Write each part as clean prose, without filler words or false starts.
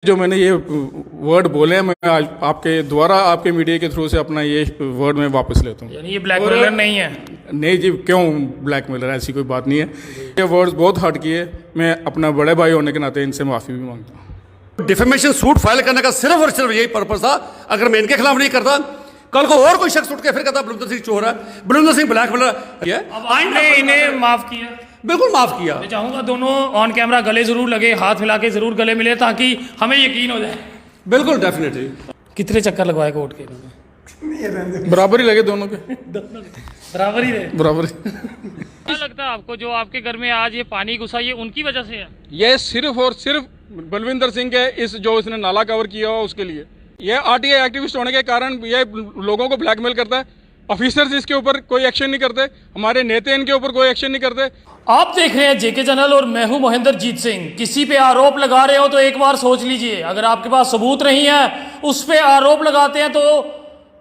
जो मैंने ये वर्ड बोले हैं, मैं आज आपके द्वारा आपके मीडिया के थ्रू से अपना ये वर्ड मैं वापस लेता हूँ। यानी ये ब्लैकमेलर नहीं है? नहीं जी, क्यों ब्लैकमेलर, ऐसी कोई बात नहीं है। ये वर्ड्स बहुत हर्ट किए, मैं अपना बड़े भाई होने के नाते इनसे माफ़ी भी मांगता हूँ। डिफेमेशन सूट फाइल करने का सिर्फ और सिर्फ यही पर्पस था। अगर मैं इनके खिलाफ नहीं करता, कल को और कोई शख्स उठ के फिर कहता बलविंदर सिंह चोर है, बलविंदर सिंह ब्लैकमेलर है। आपने इन्हें माफ किया? बिल्कुल माफ किया। मैं चाहूंगा दोनों ऑन कैमरा गले जरूर लगे, हाथ मिला के जरूर गले मिले, ताकि हमें यकीन हो जाए। बिल्कुल डेफिनेटली। कितने चक्कर लगवाए कोर्ट के इन्होंने? बराबर ही लगे दोनों के, बराबर ही रहे। बराबर। क्या लगता है आपको जो आपके घर में आज ये पानी घुसा, ये उनकी वजह से है? ये सिर्फ और सिर्फ बलविंदर सिंह के इस जो इसने नाला कवर किया हो उसके लिए। ये आरटीआई एक्टिविस्ट होने के कारण ये लोगों को ब्लैकमेल करता है। ऑफिसर्स इसके ऊपर कोई एक्शन नहीं करते, हमारे नेता इनके ऊपर कोई एक्शन नहीं करते। आप देख रहे हैं जेके चैनल और मैं हूं महेंद्र जीत सिंह। किसी पे आरोप लगा रहे हो तो एक बार सोच लीजिए, अगर आपके पास सबूत नहीं है, उस पे आरोप लगाते हैं तो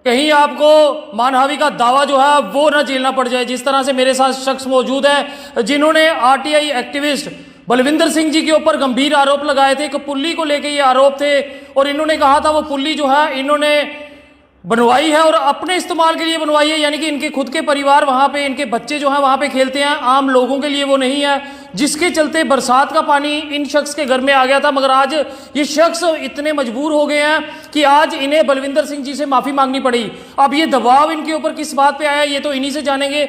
कहीं आपको मानहानि का दावा जो है वो ना झेलना पड़ जाए। जिस तरह से मेरे साथ शख्स मौजूद है जिन्होंने आरटीआई एक्टिविस्ट बलविंदर सिंह जी के ऊपर गंभीर आरोप लगाए थे। एक पुल्ली को लेके ये आरोप थे और इन्होंने कहा था वो पुल्ली जो है इन्होंने बनवाई है और अपने इस्तेमाल के लिए बनवाई है, यानी कि इनके खुद के परिवार वहां पे, इनके बच्चे जो हैं वहां पे खेलते हैं, आम लोगों के लिए वो नहीं है, जिसके चलते बरसात का पानी इन शख्स के घर में आ गया था। मगर आज ये शख्स इतने मजबूर हो गए हैं कि आज इन्हें बलविंदर सिंह जी से माफी मांगनी पड़ी। अब ये दबाव इनके ऊपर किस बात पे आया ये तो इन्हीं से जानेंगे।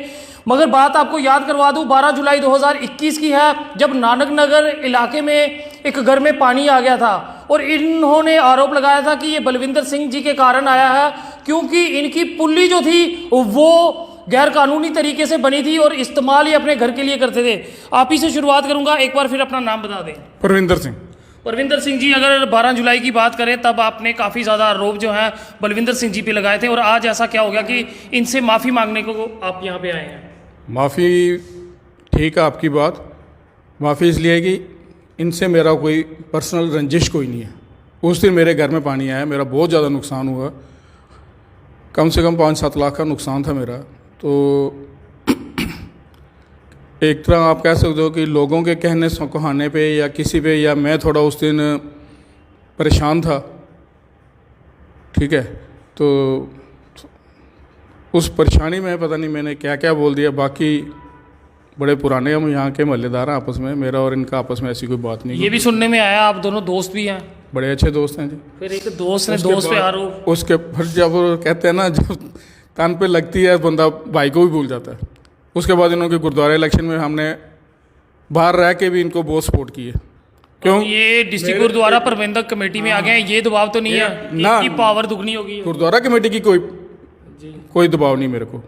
मगर बात आपको याद करवा दूं, 12 जुलाई 2021 की है, जब नानक नगर इलाके में एक घर में पानी आ गया था और इन्होंने आरोप लगाया था कि ये बलविंदर सिंह जी के कारण आया है, क्योंकि इनकी पुल्ली जो थी वो गैर कानूनी तरीके से बनी थी और इस्तेमाल ही अपने घर के लिए करते थे। आप ही से शुरुआत करूंगा, एक बार फिर अपना नाम बता दें। परविंदर सिंह। परविंदर सिंह जी, अगर 12 जुलाई की बात करें तब आपने काफ़ी ज़्यादा आरोप जो है बलविंदर सिंह जी पे लगाए थे और आज ऐसा क्या हो गया कि इनसे माफ़ी मांगने को आप यहाँ पे आए हैं? माफ़ी ठीक है आपकी बात, माफ़ी इसलिए है कि इनसे मेरा कोई पर्सनल रंजिश कोई नहीं है। उस दिन मेरे घर में पानी आया, मेरा बहुत ज़्यादा नुकसान हुआ, कम से कम 5-7 लाख का नुकसान था मेरा। तो एक तरह आप कह सकते हो कि लोगों के कहने कहाने पे या किसी पे, या मैं थोड़ा उस दिन परेशान था, ठीक है, तो उस परेशानी में पता नहीं मैंने क्या क्या बोल दिया। बाकी बड़े पुराने हम यहाँ के मोहल्लेदार हैं आपस में, मेरा और इनका आपस में ऐसी कोई बात नहीं। ये भी सुनने में आया आप दोनों दोस्त भी हैं? बड़े अच्छे दोस्त हैं जी। फिर एक दोस्त ने दोस्त पे आरोप, उसके फिर जब कहते हैं ना, जब कान पे लगती है बंदा भाई को भी भूल जाता है। उसके बाद इन्होंने गुरुद्वारा इलेक्शन में हमने बाहर रह के भी इनको बहुत सपोर्ट की है। क्यों? ये डिस्ट्रिक्ट गुरुद्वारा प्रबंधक कमेटी में आ गए हैं, ये दबाव तो नहीं है ना, इनकी पावर दुगनी होगी? गुरुद्वारा कमेटी की कोई दबाव नहीं मेरे को।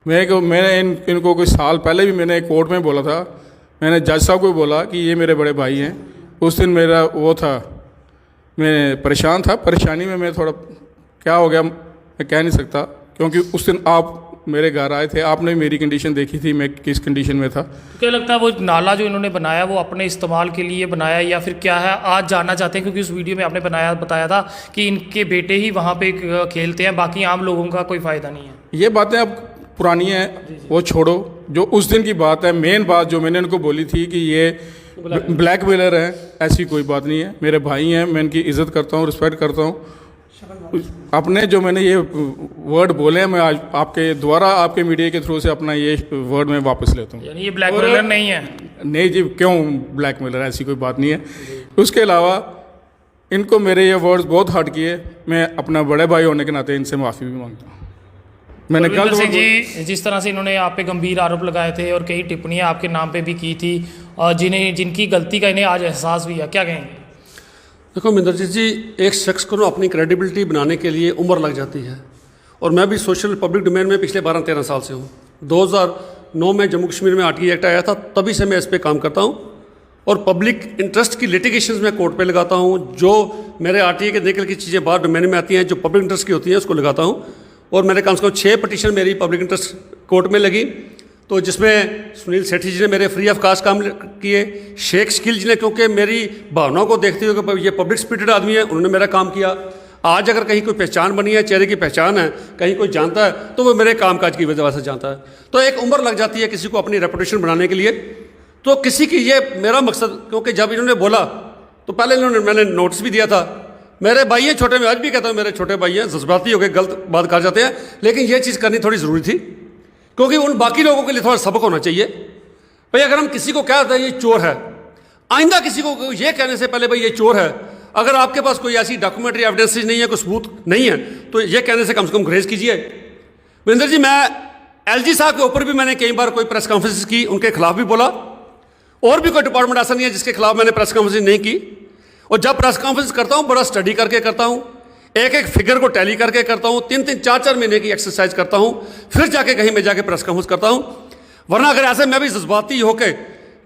मैंने इनको कोई साल पहले भी मैंने कोर्ट में बोला था, मैंने जज साहब को बोला कि ये मेरे बड़े भाई हैं। उस दिन मेरा वो था, मैं परेशान था, परेशानी में मैं थोड़ा क्या हो गया मैं कह नहीं सकता, क्योंकि उस दिन आप मेरे घर आए थे, आपने मेरी कंडीशन देखी थी, मैं किस कंडीशन में था। क्या लगता है वो नाला जो इन्होंने बनाया वो अपने इस्तेमाल के लिए बनाया या फिर क्या है, आज जानना चाहते हैं? क्योंकि उस वीडियो में आपने बताया था कि इनके बेटे ही वहाँ पे खेलते हैं, बाकी आम लोगों का कोई फ़ायदा नहीं है। ये बातें अब पुरानी हैं, वो छोड़ो। जो उस दिन की बात है, मेन बात जो मैंने उनको बोली थी कि ये ब्लैकमेलर हैं, ऐसी कोई बात नहीं है। मेरे भाई हैं, मैं इनकी इज़्ज़त करता हूँ, रिस्पेक्ट करता हूँ। अपने जो मैंने ये वर्ड बोले हैं, मैं आज आपके द्वारा आपके मीडिया के थ्रू से अपना ये वर्ड मैं वापस लेता हूँ। यानी ये ब्लैकमेलर नहीं है? नहीं जी, क्यों ब्लैकमेलर, ऐसी कोई बात नहीं है। उसके अलावा इनको मेरे ये वर्ड्स बहुत हर्ट किए, मैं अपना बड़े भाई होने के नाते इनसे माफ़ी भी मांगता हूँ। मैंने कल सिंह जी, जिस तरह से इन्होंने आप पे गंभीर आरोप लगाए थे और कई टिप्पणियां आपके नाम पे भी की थी, और जिनकी गलती का इन्हें आज एहसास भी है, क्या कहेंगे? देखो महेंद्रजीत जी, एक शख्स को अपनी क्रेडिबिलिटी बनाने के लिए उम्र लग जाती है, और मैं भी सोशल पब्लिक डोमेन में पिछले 12-13 साल से हूँ। 2009 में जम्मू कश्मीर में आरटीआई एक्ट आया था, तभी से मैं इस पर काम करता हूँ और पब्लिक इंटरेस्ट की लिटिगेशंस में कोर्ट पे लगाता हूँ। जो मेरे आरटीआई के निकल की चीज़ें बाहर डोमेन में आती हैं, जो पब्लिक इंटरेस्ट की होती हैं, उसको लगाता हूँ। और मेरे कम से कम 6 पिटीशन मेरी पब्लिक इंटरेस्ट कोर्ट में लगी, तो जिसमें सुनील सेठी जी ने मेरे फ्री ऑफ कास्ट काम किए, शेख शकील जी ने, क्योंकि मेरी भावनाओं को देखते हुए कि ये पब्लिक स्पिरिटेड आदमी है, उन्होंने मेरा काम किया। आज अगर कहीं कोई पहचान बनी है, चेहरे की पहचान है, कहीं कोई जानता है, तो वो मेरे कामकाज की वजह से जानता है। तो एक उम्र लग जाती है किसी को अपनी रेपुटेशन बनाने के लिए। तो किसी की ये मेरा मकसद, क्योंकि जब इन्होंने बोला तो पहले मैंने नोटिस भी दिया था मेरे भाई हैं छोटे, मैं आज भी कहता हूँ मेरे छोटे भाई हैं, जज्बाती होकर गलत बात कर जाते हैं, लेकिन ये चीज़ करनी थोड़ी ज़रूरी थी, क्योंकि उन बाकी लोगों के लिए थोड़ा सबक होना चाहिए। भाई अगर हम किसी को कहते हैं ये चोर है, आइंदा किसी को ये कहने से पहले भाई ये चोर है, अगर आपके पास कोई ऐसी डॉक्यूमेंट्री एविडेंस नहीं है, कोई सबूत नहीं है, तो ये कहने से कम गुरेज कीजिए। महेंद्र जी, मैं LG साहब के ऊपर भी मैंने कई बार कोई प्रेस कॉन्फ्रेंस की, उनके खिलाफ भी बोला, और भी कोई डिपार्टमेंट ऐसा नहीं है जिसके खिलाफ मैंने प्रेस कॉन्फ्रेंस नहीं की। और जब प्रेस कॉन्फ्रेंस करता हूँ बड़ा स्टडी करके करता हूँ, एक एक फिगर को टैली करके करता हूँ, 3-3, 4-4 महीने की एक्सरसाइज करता हूँ, फिर जाके कहीं मैं जाके प्रेस कॉन्फ्रेंस करता हूँ। वरना अगर ऐसे मैं भी जज्बाती होकर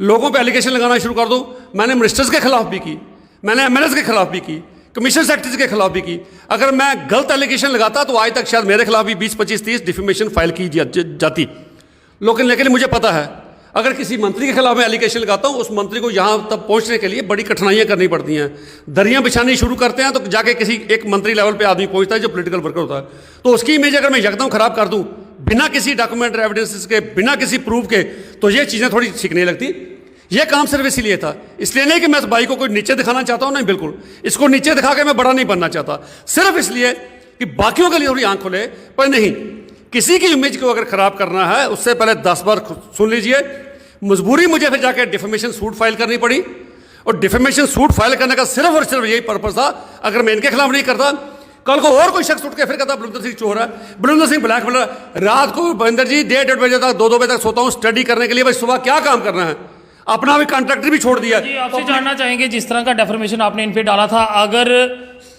लोगों पे एलिगेशन लगाना शुरू कर दूँ, मैंने मिनिस्टर्स के खिलाफ भी की, मैंने MLAs के खिलाफ भी की, कमीशन सेक्रेटरीज के खिलाफ भी की। अगर मैं गलत एलिगेशन लगाता तो आज तक शायद मेरे खिलाफ भी 20, 25, 30 डिफेमेशन फाइल की जाती। लेकिन मुझे पता है अगर किसी मंत्री के खिलाफ मैं एलिगेशन लगाता हूँ, उस मंत्री को यहाँ तक पहुँचने के लिए बड़ी कठिनाइयाँ करनी पड़ती हैं, दरियाँ बिछानी शुरू करते हैं, तो जाके किसी एक मंत्री लेवल पे आदमी पहुँचता है जो पॉलिटिकल वर्कर होता है। तो उसकी इमेज अगर मैं एकदम खराब कर दूँ बिना किसी डॉक्यूमेंट एविडेंसेस के, बिना किसी प्रूफ के, तो ये चीज़ें थोड़ी सीखने लगती। ये काम सिर्फ इसीलिए था, इसलिए नहीं कि मैं इस भाई को कोई नीचे दिखाना चाहता हूँ, नहीं, बिल्कुल इसको नीचे दिखा के मैं बड़ा नहीं बनना चाहता, सिर्फ इसलिए कि बाकियों के लिए थोड़ी आंख खोले। पर नहीं, किसी की इमेज को अगर खराब करना है उससे पहले 10 बार सुन लीजिए। मजबूरी मुझे फिर जाके डिफेमेशन सूट फाइल करनी पड़ी, और डिफेमेशन सूट फाइल करने का सिर्फ और सिर्फ यही पर्पज था, अगर मैं इनके खिलाफ नहीं करता, कल को और कोई शख्स उठ के फिर कहता बलविंदर सिंह चोर है, बलविंदर सिंह ब्लैकमेलर। रात को बलविंदर जी 1:30 बजे तक 2-2 बजे तक सोता हूँ स्टडी करने के लिए, भाई सुबह क्या काम करना है, अपना भी कॉन्ट्रैक्टर भी छोड़ दिया। जी, आपसे जानना चाहेंगे जिस तरह का डेफर्मेशन आपने इन पे डाला था, अगर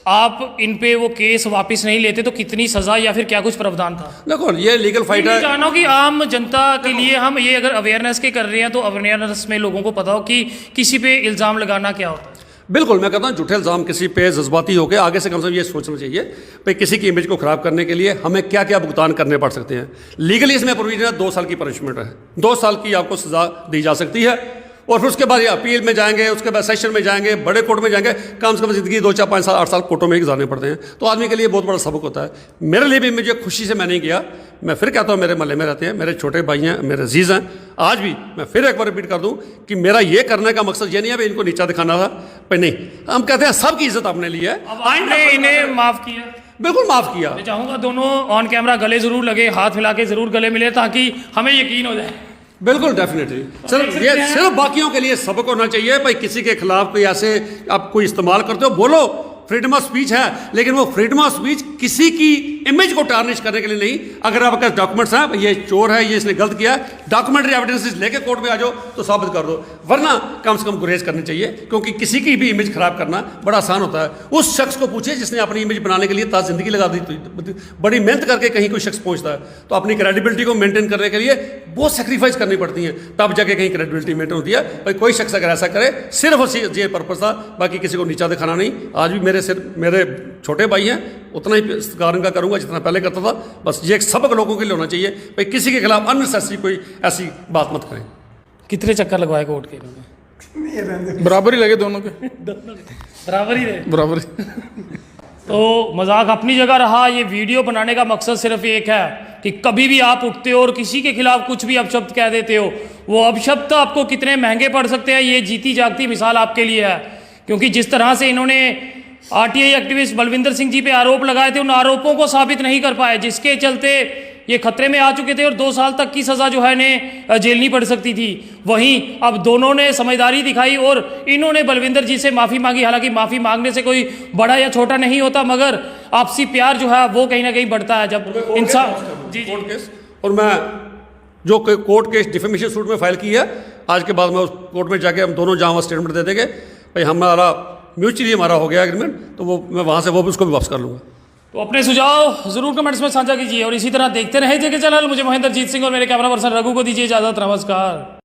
आप इन पे वो केस वापस नहीं लेते तो कितनी सजा या फिर क्या कुछ प्रावधान था? देखो ये लीगल फाइट है। जानो कि आम जनता के लिए हम ये अगर अवेयरनेस के कर रहे हैं तो अवेयरनेस में लोगों को पता हो कि किसी पे इल्ज़ाम लगाना क्या होता है। बिल्कुल, मैं कहता हूँ झूठे इल्ज़ाम किसी पे जज्बाती होकर आगे से कम से कम ये सोचना चाहिए भाई किसी की इमेज को खराब करने के लिए हमें क्या क्या भुगतान करने पड़ सकते हैं। लीगली इसमें प्रोविजन है 2 साल की पनिशमेंट है, 2 साल की आपको सजा दी जा सकती है, और फिर उसके बाद ये अपील में जाएंगे, उसके बाद सेशन में जाएंगे, बड़े कोर्ट में जाएंगे, कम से कम ज़िंदगी 2, 4, 5 साल 8 साल कोर्टों में ही गुजारने पड़ते हैं। तो आदमी के लिए बहुत बड़ा सबक होता है। मेरे लिए भी मुझे खुशी से मैं नहीं किया। मैं फिर कहता हूँ मेरे महल्ले में रहते हैं, मेरे छोटे भाई हैं, मेरे अजीज़ हैं, आज भी मैं फिर एक बार रिपीट कर दूँ कि मेरा ये करने का मकसद ये नहीं है भाई इनको नीचा दिखाना था, पर नहीं, हम कहते हैं सबकी इज्जत अपने लिए है। अब आपने इन्हें माफ़ किया? बिल्कुल माफ़ किया। मैं चाहूँगा दोनों ऑन कैमरा गले ज़रूर लगे, हाथ मिला के ज़रूर गले मिले ताकि हमें यकीन हो जाए। बिल्कुल डेफिनेटली। सिर्फ बाकियों के लिए सबक होना चाहिए भाई किसी के खिलाफ कोई ऐसे आप कोई इस्तेमाल करते हो, बोलो, फ्रीडम ऑफ स्पीच है, लेकिन वो फ्रीडम ऑफ स्पीच किसी की इमेज को टार्निश करने के लिए नहीं। अगर आपके पास डॉक्यूमेंट्स हैं, ये चोर है, ये इसने गलत किया, डॉक्यूमेंट्री एविडेंसेस लेके कोर्ट में आ जाओ तो साबित कर दो, वरना कम से कम गुरेज करनी चाहिए, क्योंकि किसी की भी इमेज खराब करना बड़ा आसान होता है। उस शख्स को पूछिए जिसने अपनी इमेज बनाने के लिए ताज़ जिंदगी लगा दी, बड़ी मेहनत करके कहीं कोई शख्स पहुंचता है, तो अपनी क्रेडिबिलिटी को मेंटेन करने के लिए बहुत सेक्रीफाइस करनी पड़ती है, तब जाके कहीं क्रेडिबिलिटी मेंटेन होती है। भाई कोई शख्स अगर ऐसा करे सिर्फ उसी ये पर्पज था, बाकी किसी को नीचा दिखाना नहीं। आज भी मेरे छोटे भाई हैं, उतना ही सत्कार इनका करूंगा जितना पहले करता था। बस ये एक सबक लोगों के लिए होना चाहिए भाई किसी के खिलाफ अननेसेसरी कोई ऐसी बात मत करें। कितने चक्कर लगवाए कोर्ट के? बराबर ही लगे दोनों के, बराबर ही रहे। बराबर। तो मजाक अपनी जगह रहा। ये वीडियो बनाने का मकसद सिर्फ एक है कि कभी भी आप उठते हो और किसी के खिलाफ कुछ भी अपशब्द कह देते हो, वो अपशब्द आपको कितने महंगे पड़ सकते हैं, ये जीती जागती मिसाल आपके लिए है। क्योंकि जिस तरह से इन्होंने RTI एक्टिविस्ट बलविंदर सिंह जी पे आरोप लगाए थे, उन आरोपों को साबित नहीं कर पाए, जिसके चलते ये खतरे में आ चुके थे और 2 साल तक की सज़ा जो है इन्हें झेलनी पड़ सकती थी। वहीं अब दोनों ने समझदारी दिखाई और इन्होंने बलविंदर जी से माफ़ी मांगी। हालांकि माफ़ी मांगने से कोई बड़ा या छोटा नहीं होता, मगर आपसी प्यार जो है वो कहीं ना कहीं बढ़ता है जब इंसान। जी कोर्ट केस, और मैं जो कोर्ट केस डिफेमेशन सूट में फाइल की है, आज के बाद मैं उस कोर्ट में जाके हम दोनों जहाँ स्टेटमेंट दे देंगे भाई हमारा म्यूचुअली हमारा हो गया एग्रीमेंट, तो वो मैं वहाँ से वो भी उसको भी वापस कर लूँगा। तो अपने सुझाव जरूर कमेंट्स में साझा कीजिए और इसी तरह देखते रहे जेके चैनल। मुझे महेंद्र जीत सिंह और मेरे कैमरा पर्सन रघु को दीजिए इजाजत। नमस्कार।